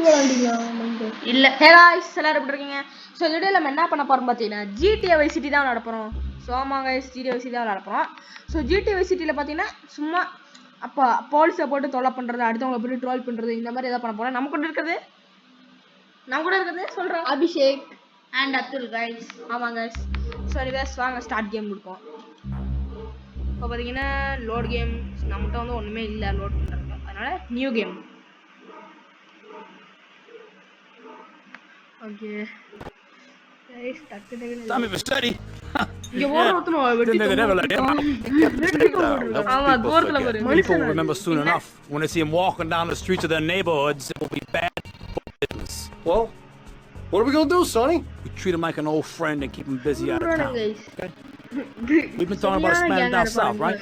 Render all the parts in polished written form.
விளையாண்டீங்களா? இல்ல. ஹே गाइस எல்லாரும் எப்படி இருக்கீங்க? சோ இந்த வீடியோல நம்ம என்ன பண்ண போறோம் பாத்தீங்கன்னா GTA Vice City தான் விளையாட போறோம். சோ ஆமா गाइस GTA Vice City தான் விளையாட போறோம். சோ GTA Vice Cityல பாத்தீங்கன்னா சும்மா அப்ப போலீஸை போட்டு தொலை பண்றது, அடுத்தவங்கள போட்டு ட்ரோல் பண்றது, இந்த மாதிரி ஏதாவது பண்ண போறோம். நம்ம கூட இருக்குது சொல்றேன் அபிஷேக் அண்ட் அப்துல் गाइस. ஆமா गाइस. சோ எனிவேஸ் வாங்க ஸ்டார்ட் கேம் கொடுப்போம். இப்போ பாத்தீங்கன்னா லோட் கேம் நம்மகிட்ட வந்து ஒண்ணுமே இல்ல லோட் பண்றதுக்கு, அதனால new game. Okay guys Time for study. People remember soon enough. When they see him walking down the streets of their neighborhoods, it will be bad for business. Well, what are we gonna do, Sonny? We treat him like an old friend and keep him busy out of town. Okay? We've been talking about expanding down south, right?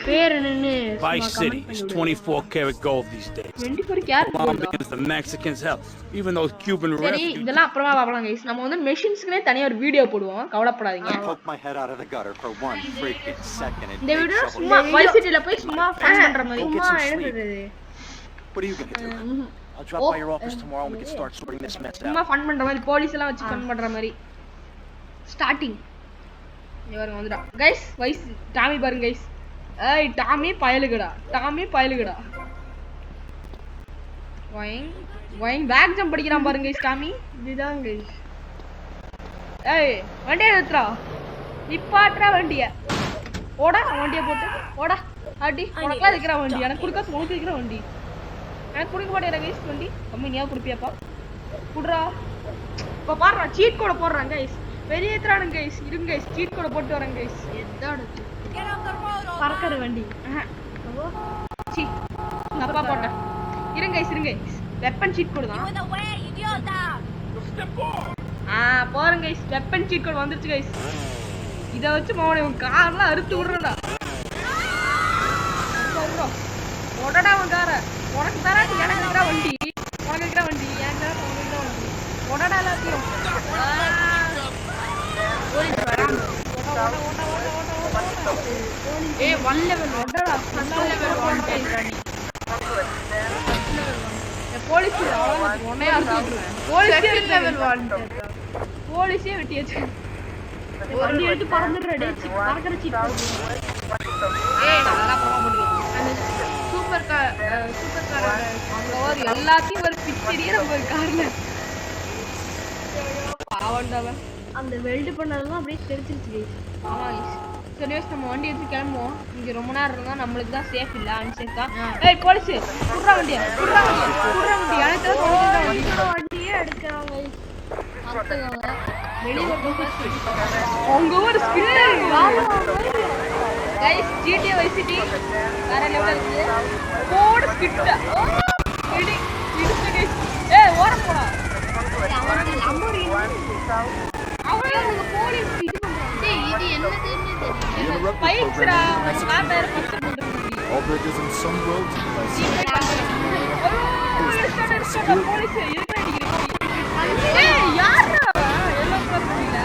Vice City is 24 karat gold these days. 24 karat gold. The Mexicans help. Even those Cuban refugees. சரி இதெல்லாம் அப்புறமா பார்க்கலாம் guys. நம்ம வந்து மெஷின்ஸ்க்குனே தனியா ஒரு video போடுவோம், கவலைப்படாதீங்க. Poke my head out of the gutter for one freaking second. இந்த வீடியோ சும்மா Vice Cityல போய் சும்மா ஃபன் பண்ற மாதிரி. சும்மா எடுக்குறது. What are you going to do? I'll drop by your office tomorrow and we can start sorting this mess out. சும்மா fun பண்ற மாதிரி, போலீஸ் எல்லாம் வச்சு ஃபன் பண்ற மாதிரி. ஸ்டார்டிங் இவங்க வந்துடா गाइस. வைஸ் டாமி பாருங்க गाइस. ஏய் டாமி பயலுகடா. வைங் பேக் ஜம்ப் படிக்கிறான் பாருங்க गाइस டாமி. இதுதான் गाइस. ஏய் வண்டியை நிறுத்துடா, நிப்பாட்றா வண்டியை. ஓடா வண்டியை போட்டு ஓடா. அடி உனக்குலாம் இருக்கிற வண்டி எனக்கு கொடுக்காது, உனக்கு இருக்கிற வண்டி எனக்கு கொடுக்க மாட்டேங்கிற गाइस. வண்டி கம்மி நீயா கொடுப்பியாப்பா, குடுறா. இப்போ பாருடா சீட் கோட போடுறாங்க गाइस. வெளியேத்துறானுங்க गाइस. இருங்க गाइस, சீட் கோட போட்டு வரேன் गाइस. எதாடு பறக்கற வண்டி. சீ தப்பா போட்டேன். இருங்க गाइस. வெப்பன் சீட் கோட் தான். போறேன் गाइस. வெப்பன் சீட் கோட் வந்துருச்சு गाइस. இத வச்சு மோனே உன் கார்லாம் அறுத்து விடுறடா. ஓடடா உன் கார. உனக்கு தரா எனக்கு இருக்கிற வண்டி. எனக்கு தரா உனக்கு இருக்கிற வண்டி. ஓடடா எல்லாத்தையும். ஏய் 1 லெவல் ஓடடா. 1 லெவல் ஓடடா. போலீஸ் உன்னைய அறுத்து விட்டுருவேன். Police level 1. போலீஸே வெட்டியாச்சு. வண்டி எடுத்து பறந்துடுற டேய். பறக்கற சீட். ஏய் நல்லா போக முடியும். அந்த சூப்பர் கார் அங்க ஒரு எல்லாத்தையும் ஒரு பிச்சடியே நம்ம கார்ல. பாவண்டவன் அந்த வெல்ட் பண்ணதெல்லாம் அப்படியே தெரிச்சிருச்சு गाइस. ஆமா गाइस. சரி நம்ம வண்டி எடுத்து கிளம்புவோம். இங்க ரொம்ப நேரம் இருந்தா நம்மளுக்கு தான் சேஃப் இல்ல, அன்சேஃப் தான். ஏய் போலீஸ் குடுறா வண்டியை. எனக்கு வண்டியே எடுக்கறாங்க गाइस. அத்தங்க வெளிய அவங்க ஒரு skill guys. GTA Vice City வேற லெவல்ல இருக்கு. கோட் ஸ்கிட் இடி गाइस. ஏய் ஓர போடா. அவனோட நம்பர் என்ன? அவனுக்கு போலீஸ் இது பண்றாங்க. டேய் இது என்னதுன்னு தெரியல. பைக்ஸ்ரா கார் பஞ்சர் பண்றது. All bridges and some roads. Police இருக்கற அடிக்குது. ஏய் யாரா எல்லாம் பண்றீங்க?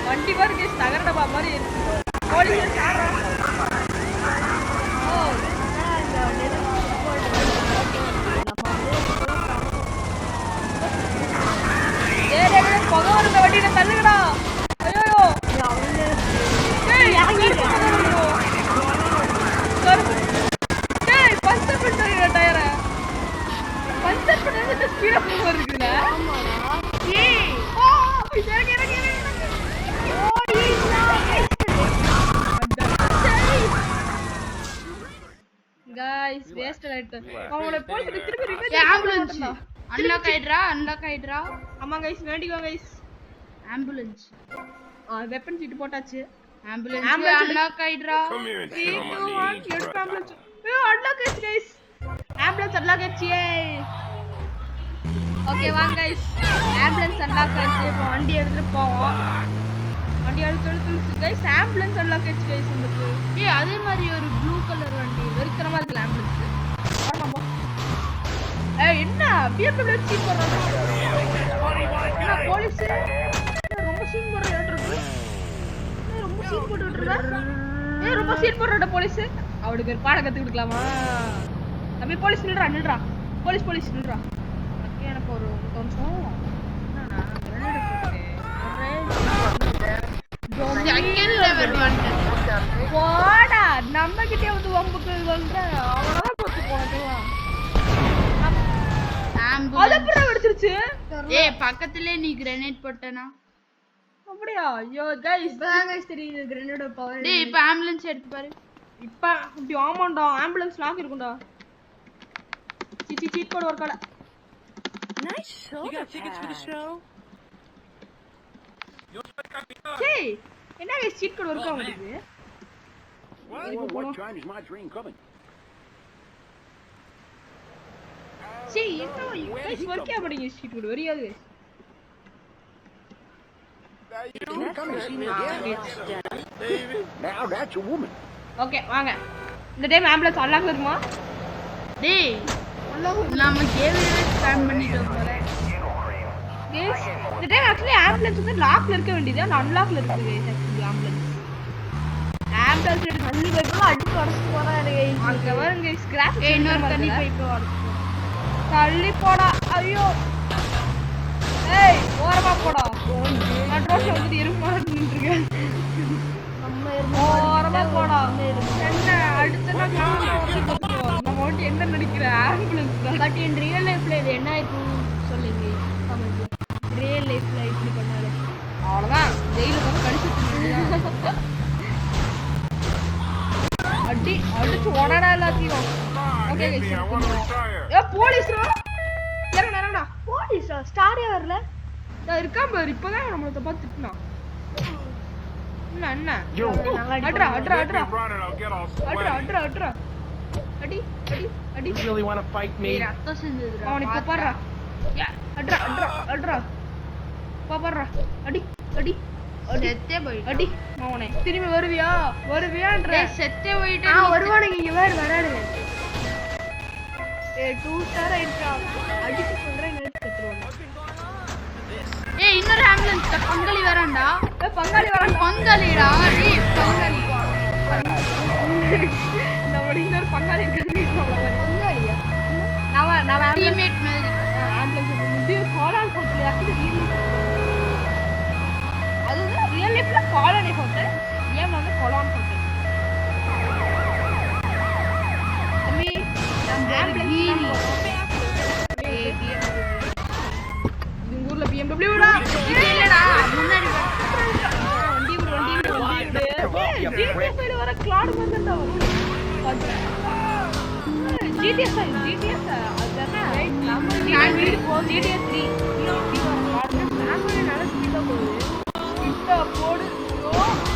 வண்டி பாருங்க தகரடபா மாதிரி இருக்கு. போலீஸ் புகை வருந்த வண்டியில தள்ளுங்கடா. ஐயோ பஞ்சர் பண்ணிட்டு டயர பஞ்சர் பண்ணி ஸ்பீடா போக இருக்குல்ல. गाइस வேஸ்ட் ஆயிட்டு. அவங்கள போலீஸ் திருப்பி ரிவெஞ்ச் ஆம்புலன்ஸ் அன்லாக் ஆயிடுறா. ஆமா गाइस வேண்டிக்கோங்க गाइस. ஆம்புலன்ஸ் வெப்பன் சீட் போட்டாச்சு. ஆம்புலன்ஸ் அன்லாக் ஆயிடுறா. 3 2 1 எடுத்து ஆம்புலன்ஸ். அன்லாக் ஆயிடுச்சு गाइस. ஆம்புலன்ஸ் அன்லாக் ஆயிடுச்சு. ஓகே வாங்க गाइस. ஆம்புலன்ஸ் அன்லாக் ஆயிடுச்சு. இப்போ வண்டி எடுத்துட்டு போவோம். வண்டி அடுத்து கைஸ் ஆம்புலன்ஸ் அன்லாக் ஆச்சு கைஸ் உங்களுக்கு. அதே மாதிரி ஒரு ப்ளூ கலர் வண்டி வெறித்தனமா இருக்கு ஆம்புலன்ஸ். வரமா என்ன BMW சீட் போடுறாங்க. என்ன போலீஸ் ரொம்ப சீன் போடுறாரு. ரொம்ப சீன் போட்டுட்டு இருக்கா. ரொம்ப சீன் போடுறட போலீஸ். அவளுக்கு ஒரு பாடம் கத்து கொடுக்கலாமா? தம்பி போலீஸ் நில்றா. போலீஸ் நில்றா. எனக்கு ஒரு நிமிஷம். என்னடா கிரனேட் போட்டு போடா நம்ம கிட்டே வந்து வம்புக்கு சொல்ற அவ்வளவுதான் போட்டு போனதுலாம் அதுப்புற வெடிச்சிருச்சு. பக்கத்திலே நீ கிரனேட் போட்டனா அப்படியா? ஐயோ கைஸ் கைஸ் தெரியுது கிரனேட் பவர். இப்ப ஆம்புலன்ஸ் எடுத்து பாரு. இப்ப இப்படி ஆமாண்டா ஆம்புலன்ஸ் லாக் இருக்கும்டா. சீட் கோட் வர்க்கல. Nice show. You got tickets for the show? Hey, என்ன கைஸ் சீட் கோட் வர்க் ஆகுது? What time is my dream coming? See, என்ன கைஸ் வர்க் ஆகுது சீட் கோட் வரியாது. Now that's a woman. Okay வாங்க. இந்த time ambulance unlock இருக்குமா? டேய் நாம கேவே ஸ்பேம் பண்ணிட்டோம் போல. கைஸ் இந்த டைம் एक्चुअली ஆம்புலன்ஸ் வந்து லாக்ல இருக்க வேண்டியது அது அன்லாக்ல இருக்குது கைஸ். एक्चुअली ஆம்புலன்ஸ் தண்ணி பைப்ல அடிச்சு உடைச்சு போறாரு கைஸ். அங்க வரங்க கைஸ் ஸ்கிராப் இன்னொரு தண்ணி பைப் உடைச்சு தள்ளி போடா. ஐயோ ஏய் ஓரமா போடா. நான் ரோட்ல வந்து எருமா நின்னுட்டேன். ஓரமா போடா. என்ன அடுத்த நாள் நம்ம வந்து என்ன நடிக்கிற ஆம்புலன்ஸ் பட் இன் ரியல் லைஃப்ல இது என்ன ஆயிடும் சொல்லுங்க கமெண்ட்ல. ரியல் லைஃப்ல இப்படி பண்ணாலே அவ்வளவுதான் ஜெயில வந்து கடிச்சு அடிச்சு உடனே எல்லாத்தையும். ஓகே கைஸ் போலீஸ் இறங்கடா. போலீஸா ஸ்டாரே வரல. நான் இருக்கான் பாரு. இப்பதான் நம்மள தப்பா திட்டுனான். என்ன அட்ரா அடி You really want to fight me? ரத்தம் செஞ்சதுடா. அவனை பாப்பறா. அட்ரா பாப்பறா. அடி செத்தே போயிடு. அடி அவனே திரும்பி வருவியான்ற செத்தே போயிடு. வருவானுங்க இங்க வரானுங்க. 2 ஸ்டார் ஆயிடுச்சா அடிச்சு சொல்றேன் நெட் செத்துருவாங்க. இன்னொரு ஆம்புலன்ஸ் பங்காளி வரான்டா. பங்காளிடா. டேய் பங்காளி நம்ம இன்னொரு பங்காளி பங்காளியா நான் டீம்மேட் மாதிரி ஆம்புலன்ஸ் வந்து காலான் ஹோட்டல் அதுதான் ரியல் லைஃப்ல காலானி ஹோட்டல். ஏன் வந்து கொலான் ஹோட்டல் தம்பி ஊர்ல BMW டா இல்லடா முன்னாடி வண்டி வர கிளாட் வந்துட்டா ஜிடிஎஸ் அதுதானே நம்ம வீடு போ ஜிடிஎஸ் 3 நாம நல்ல ஸ்பீடா போகுது. ஸ்பீடா போடு.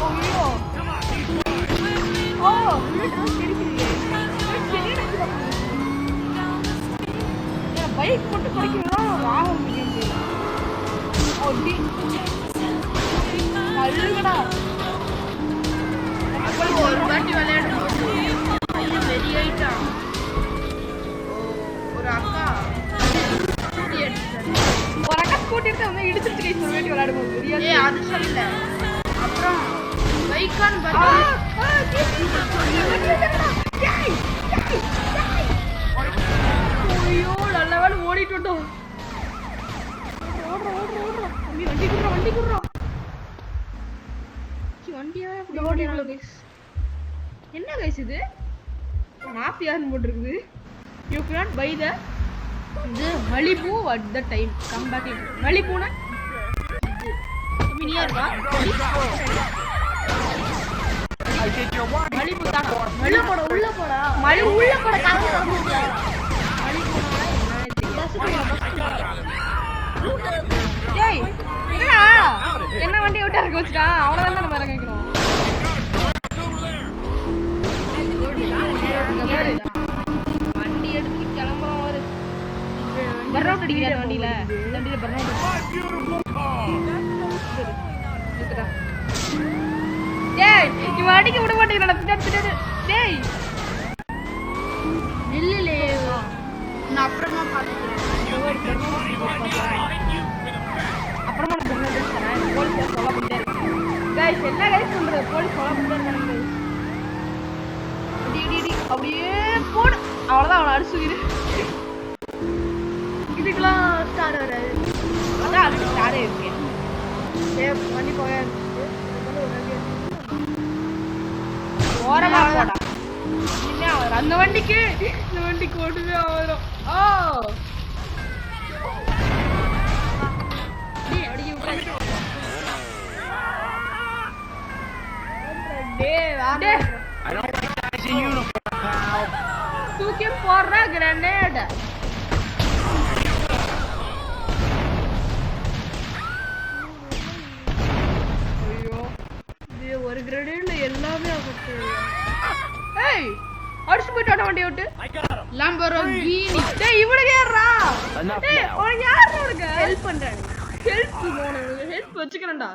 ஐயோ பைக் போட்டு படிக்கிறதா ராகம் நல்லடா. ஒரு வாட்டி விளையாடும் போது வெறி ஆயிட்டான். ஒரு அக்கா ஸ்கூட்டி எடுத்து வந்து இடிச்சிட்டு கைஸ் ஒரு வாட்டி விளையாடும் போது முடியாது. அது சொல்லல. அப்புறம் பைக்கான் பார்த்தா ஐயோ நல்ல வேலை ஓடிட்டு வந்தோம். ஓடுறோம் வண்டி குடுறோம். வண்டியா கைஸ் என்ன கைஸ் இது மாஃபியான்னு போட்டுருக்குது. யூ கேன் பை த இது Malibu at the time come back. மலிபுனா மினியா இருக்கா? மலிபு தானா? உள்ள போடா காசு தரணும்டா. டேய் என்னடா என்ன வண்டி விட்டு இறக்க வச்சுட்டா? அவ்வளவுதான் நம்ம இறக்க வைக்கிறோம். வண்டி எடுத்து கிளம்புறோம். ஒரு பர்னவுட் அடிக்கிற வண்டியில பர்னவுட் இவன் அடிக்க விட மாட்டேங்கிறான் பின்னாடி பின்னாடி. டேய் நில்லுலே நான் அப்புறமா பாத்துக்கிறேன். அப்புறமா நான் பொண்ணு எடுத்துறேன். போலீஸ் சொல்ல பண்ணிட்டே இருக்கேன். गाइस என்ன गाइस பண்றது? போலீஸ் சொல்ல பண்ணிட்டே இருக்காங்க गाइस. டி அப்படியே போடு. அவ்வளவுதான் அவளை அடிச்சுக்கிடு. இதுக்கெல்லாம் ஸ்டார் வராது. அதான் அதுக்கு ஸ்டாரே இருக்கு. வண்டி போயா ஓரமா போடா. என்ன அவர் அந்த வண்டிக்கு இந்த வண்டிக்கு ஓடுவே ஆவரும். ஓ டேய் அடிக்க விட்டு டேய் I don't like guys in uniform, pal. தூக்கி போடுற கிரனேட். ஐயோ இது ஒரு கிரேட்ல எல்லாமே ஆகட்டு. ஏய் அடிச்சு போய்ட்டானே வண்டி விட்டு. லாம்போர்கினி டேய் இவனுக்கு யாரா? Enough டேய் now. அவன் யாரா உனக்கு? ஹெல்ப் பண்றானே. ஹெல்ப் போனே ஹெல்ப் வச்சுக்கறேன்டா.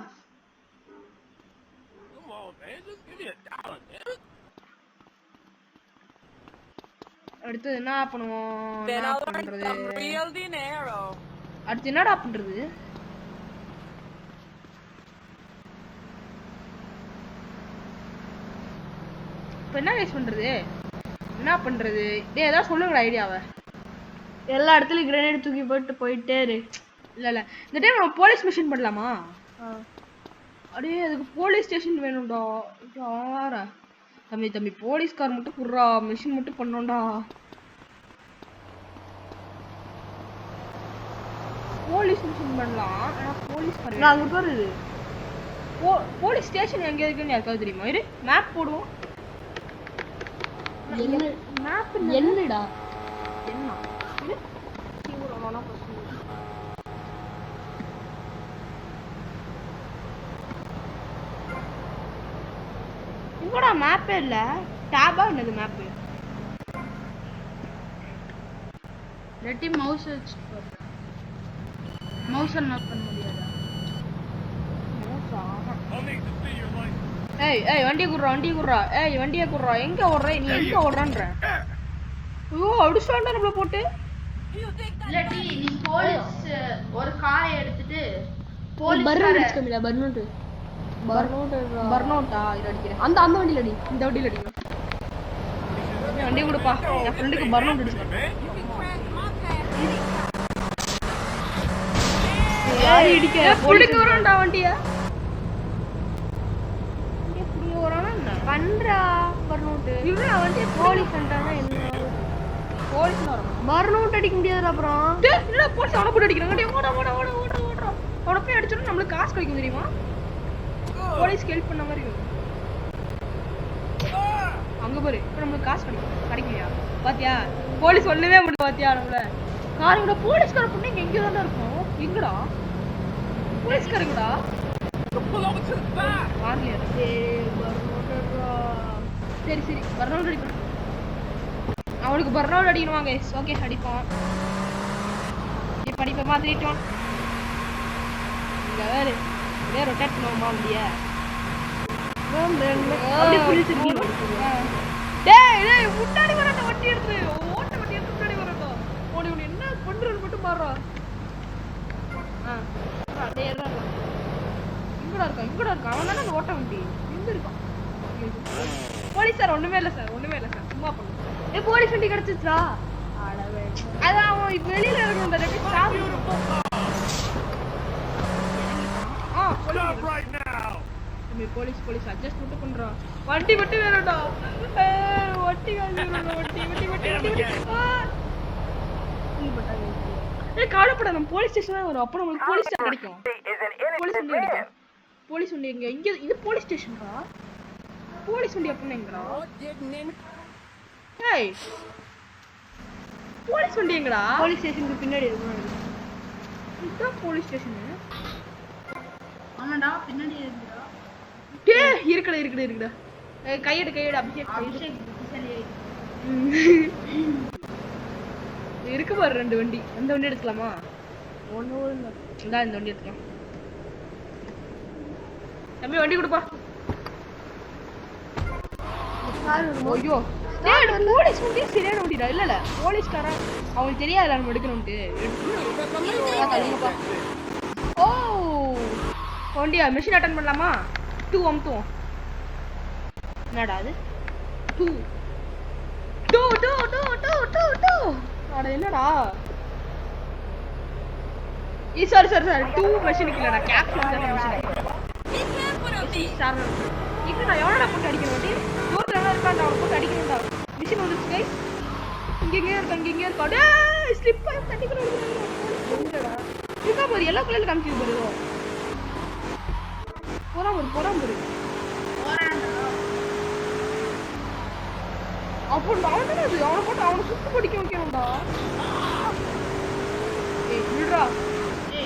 அடுத்து என்ன பண்ணுவோம்? என்ன பண்றது? அடுத்து என்னடா பண்றது? இப்ப என்ன கைஸ் பண்றது? என்ன பண்றது? டேய் ஏதாவது சொல்லுங்கடா ஐடியாவை. எல்லா இடத்துலயும் கிரேனேட் தூக்கி போயிட்டே இரு. இல்ல இந்த டைம் நம்ம போலீஸ் மிஷன் பண்ணலாமா? அடே அதுக்கு போலீஸ் ஸ்டேஷன் வேணும்டா. யாரா தம்பி போலீஸ்கார் மட்டும் புர்றா மிஷன் மட்டும் பண்ணோம்டா. போலீஸ் மிஷன் பண்ணலாம். ஆனா போலீஸ்கார் நான் அங்க போறது. போலீஸ் ஸ்டேஷன் எங்க இருக்குன்னு யாருக்காவது தெரியுமா? இரு மேப் போடுவோம். மேப் என்னடா? என்ன இரு இங்கடா மேப்பே இல்ல. டேபா என்னது மேப்? ரெட்டி மவுஸ் வச்சு போறேன். மவுஸ் அன்லாக் பண்ண முடியாதா? ஏய் வண்டியை குடுறா. ஏய் வண்டியை குடுறா. எங்க ஓடுற நீ? எங்க ஓடுறன்ற? ஐயோ அடிச்சாண்டா நம்மள போட்டு. இல்லாட்டி நீ போலீஸ் ஒரு காரை எடுத்துட்டு போலீஸ் பர்னோட் கம்மிடா பர்னோட்டா இது அடிக்கிறேன். அந்த வண்டியில அடி. இந்த வண்டியில அடிக்கணும். வண்டி கொடுப்பா. என் ஃப்ரெண்டுக்கு பர்னோட் அடிச்சு. யாரு இடிக்க புடிக்க வரான்டா வண்டிய. புடிக்க வரானா என்ன பண்றா பர்னோட். இவன் வண்டிய போலீஸ் வந்தானா என்ன? போலீஸ் வரான். பர்னோட் அடிக்க முடியாதுடா அப்புறம். டேய் இல்ல போலீஸ் அவன போட்டு அடிக்கறாங்க. டேய் ஓட. அவன போய் அடிச்சா நமக்கு காசு கிடைக்கும் தெரியுமா? போலீஸ்க்கு ஹெல்ப் பண்ண மாதிரி இருக்கும். அங்க பாரு இப்ப நமக்கு காசு கிடைக்கலையா? பாத்தியா போலீஸ் ஒண்ணுமே முடியல. பாத்தியா நம்மள காரங்கடா போலீஸ்கார பொண்ணு எங்க தான் இருக்கும்? எங்கடா போலீஸ்காரங்கடா? வாங்கலையா? சரி பர்னவுட் அடிப்போம். அவனுக்கு பர்னவுட் அடிக்கணும் கைஸ். ஓகே அடிப்போம். இப்ப அடிப்ப மாத்திட்டோம். இங்க வேற ரொட்டேட் பண்ணுவோமா வண்டிய? அப்படியே புடி திரும்பி டேய் முன்னாடி வரட்ட வண்டி எடுத்து ஓட்ட வண்டி எடுத்து முன்னாடி வரட்ட. ஓடி என்ன பண்றன்னு மட்டும் பாறா. டேய் ஏறா. இங்கடா இருக்கான். அவன் தான அந்த ஓட்ட வண்டி. எங்க இருக்கான்? போலீஸ் சார் ஒண்ணுமே இல்ல சார். சும்மா பண்ணு. ஏய் போலீஸ் வண்டி கிடைச்சிச்சா? அதான் அவன் வெளியில இருக்கணும். Ready stop. போலீஸ் அட்ஜஸ்ட் மட்டும் பண்றான். வண்டி மட்டும் வேணும்டா. வண்டி ஏய் காலப்பட நம்ம போலீஸ் ஸ்டேஷன் தான் வரும். அப்ப நமக்கு போலீஸ் ஸ்டேஷன் கிடைக்கும். போலீஸ் வண்டி எங்க? இது போலீஸ் ஸ்டேஷன்டா. போலீஸ் வண்டி அப்ப எங்கடா? ஏய் போலீஸ் வண்டி எங்கடா? போலீஸ் ஸ்டேஷனுக்கு பின்னாடி இருக்கு. இதுதான் போலீஸ் ஸ்டேஷன். ஆமாடா பின்னாடி இருக்குடா. டேய் இருக்குடா. கையெடு அபிஷேக் இருக்கு பாரு 2 வண்டி. அந்த வண்டி எடுக்கலாமா? ஒண்ணு இல்ல. இந்த வண்டி எடுக்கலாம். தம்பி வண்டி கொடுப்பா. ஐயோ டேய் போலீஸ் வந்து சரியான ஓடிடா இல்ல போலீஸ்காரன் அவங்களுக்கு தெரியாதுல நம்ம எடுக்கணும்ட்டு ஓ வண்டியா மிஷின் அட்டெண்ட் பண்ணலாமா 2 அமுத்துவோம் என்னடா அது 2 அட என்னடா சாரி 2 மெஷினுக்கு இல்லடா கேப்சூல் மெஷின் சார் இங்க நான் எவனடா போட்டு அடிக்கணும் டி தூரத்துல இருக்கான்டா அவன போட்டு அடிக்கணும்டா மிஷின் வந்துச்சு गाइस இங்க இருக்கா டேய் ஸ்லிப் ஆயி தட்டிக்கணும் என்னடா இதா பாரு எல்லோ கலர்ல காமிச்சு பாரு போறான் பாரு அப்போ அவன போட்டு அவன சுத்து படிக்க வைக்கணும்டா ஏய் விடுடா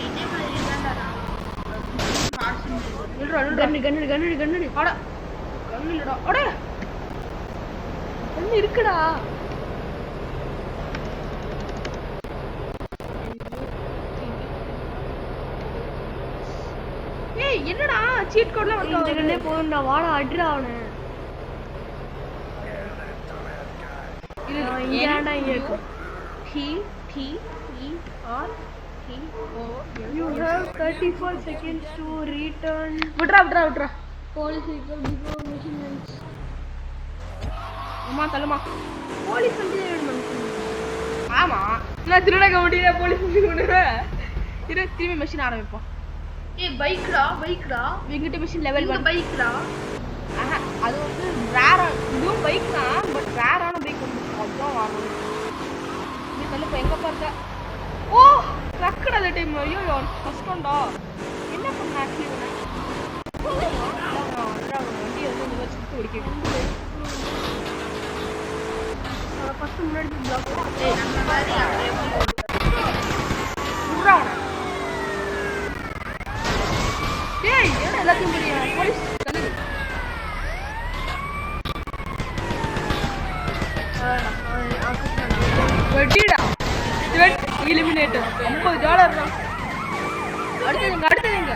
இதே மாதிரி தான்டா கண்ணு அட கண்ணு இல்லடா அட கண்ணு இருக்குடா ஏய் என்னடா சீட் கோட்ல வந்து கண்ணே போறடா வாடா அடிடா அவனை இங்கடா இங்க T-E-R You have 34 seconds to return. விட்றா. Police vehicle before mission ends. அம்மா தள்ளுமா. போலீஸ் வந்து ஆமா நான் திருடக முடியல போலீஸ் வந்து கொண்டுற இரு திரும்பி மெஷின் ஆரம்பிப்போம் ஏய் பைக்டா எங்கிட்ட மெஷின் லெவல் 1 பைக்டா அது வந்து ரேர் இதுவும் பைக் தான் பட் ரேரான பைக் வந்து அதான் வாங்கணும் நீ தள்ளுப்ப எங்க பார்த்த ஓ ரக்கடா அந்த டைம் ஐயோ கஷ்டம்டா என்ன பண்ண ஆக்சுவலி வண்டி வந்து இந்த மாதிரி சுத்து ஓடிக்கிட்டு ஃபர்ஸ்ட் முன்னாடி பிளாக் ஏய் நம்ம மாதிரி அப்படியே உட்றாவன ஏய் என்ன எல்லாத்தையும் புரியா போலீஸ் தள்ளுங்க வெட்டிடா எலிமினேட்டர் $50 அடுத்ததுங்க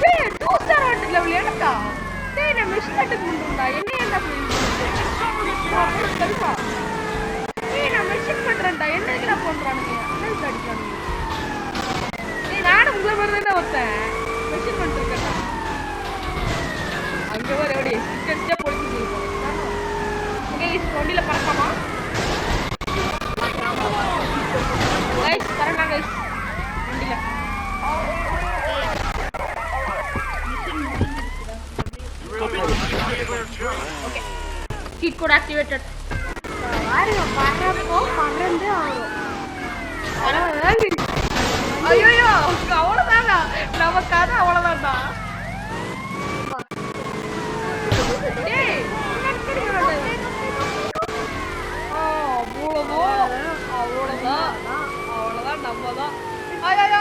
டேய் 2 ஸ்டார் வாட்டர் லெவல் ஏடா டேய் நான் மிஷன் அட்டெண்ட் பண்றேன்டா என்ன சொல்றா டேய் நான் மிஷன் பண்றேன்டா என்னடா பண்றானுங்க என்ன அடிச்சானுங்க டேய் நானும் உங்கள மாதிரி தான் வரேன் மிஷன் பண்ணிருக்கேன்டா அங்க வர ஓடி ஸ்டிக்கர்ஸ்டே போலீஸ் போறோம் ஓகே வண்டில பறக்காமா guys karena guys வண்டில ஓகே cheat code activated வாரியா பறப்போ பறந்து ஆகும் ஐயோ அவ்வளவுதானா நம்ம கதை அவ்வளவுதான்டா டேய் அவ்வளவுதான் நம்மதான் ஐயோ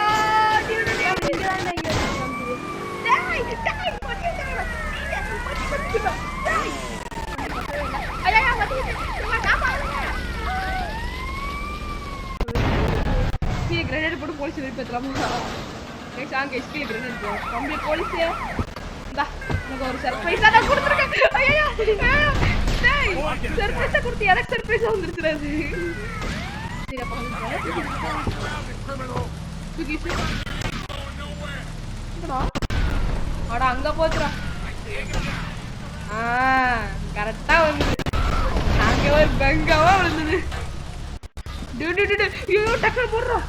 கிரனேட் போட்டு போலீஸ் வெளிப்பேற்றலாமா சாங்க எஸ்கே கிரனேட் கம்பி போலீஸ் இந்தா எனக்கு ஒரு சர்ப்ரைஸா நான் கொடுத்துருக்கேன் ஐயோ டேய் சர்ப்ரைஸா கொடுத்து எனக்கு சர்ப்ரைஸா வந்துருச்சுடா இது சரி அப்ப அட அங்க போச்சுடா கரெக்டா வந்து அங்க ஒரு பெங்காவா விழுந்தது ஐயோ டக்கர் போடுறா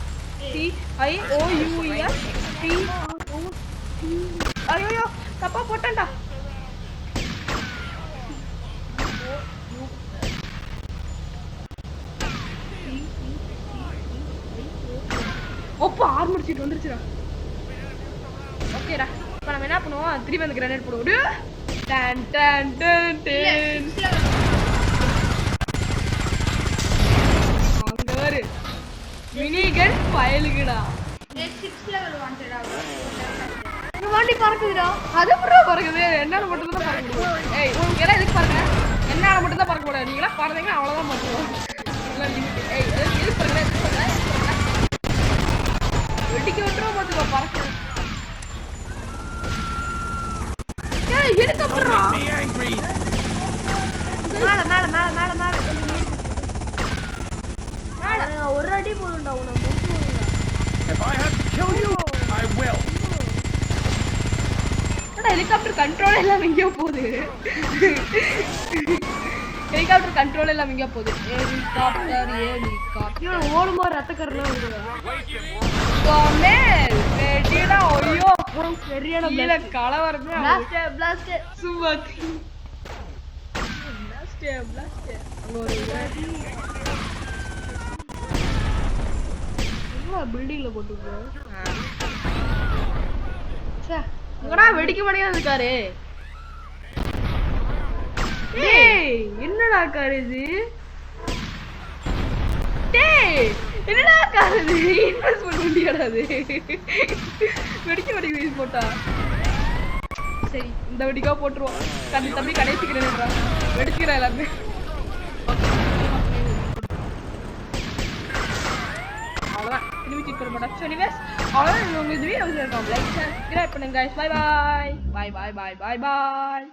TIOUS ஐயோ தப்பா போட்டேன்டா ஒப்பா ஆர்மர் சீட் வந்துருச்சுடா ஓகேடா இப்போ நம்ம என்ன பண்ணுவோம் திரும்பி அந்த கிரனேட் போடுவோம் டன் டன் டன் டன் அங்க வரு மினி கன் ஃபைலுக்குடா 6 லெவல் வாண்டடா இந்த வண்டி பறக்குதுடா அது ப்ரோ பறக்குது என்னால மட்டும் தான் பறக்க முடியும் ஏய் உங்களுக்கு எல்லாம் எதுக்கு பாருங்க என்னால மட்டும் தான் பறக்க முடியாது நீங்களா பறந்தீங்க அவ்வளவுதான் பறக்குவோம் எல்லாம் லிமிட் ஏய் இது பறக்குது வெட்டிக்கு விட்டுறோம் பாத்துக்கோ பறக்கு ஏய் ஹெலிகாப்டரா மேல மேல மேல மேல ஒரு அடி போடுண்டா உன முடிச்சு If I have to kill you, I will. Helicopter control எல்லாம் எங்கேயோ போகுது. ஹெலிகாப்டர் கண்ட்ரோல் எல்லாம் எங்கேயோ போகுது. ஹெலிகாப்டர் இவன் ஓடுமா ரத்தக்கரெல்லாம் வருது. கமேல் ரெடிடா. ஐயோ சரியான கீழ கலவரமே. பிளாஸ்ட் பிளாஸ்ட் சும்மா பிளாஸ்ட் அங்க ஒரு பில்டிங்ல போட்டுருக்கோம். எங்கடா வெடிக்க மாட்டேங்குது இருக்காரு. டேய் என்னடா கார் இது? டேய் என்னடா கார் இது? இன்வெஸ்ட்மென்ட் வண்டியாடா அது. வெடிக்க மாட்டேங்குது போட்டா. சரி இந்த வெடிக்கா போட்டுருவோம். தம்பி கடைசிக்கிறேன்டா. வெடிக்கிறேன் எல்லாமே. அவ்வளோதான் திரும்பி சீட் பண்ண மாட்டேன். ஸோ எனிவேஸ் அவ்வளோதான். உங்களுக்கு வீடியோ லைக் சப்ஸ்கிரைப் பண்ணுங்க. பாய் பாய் பாய் பாய் பாய் பாய் பாய்.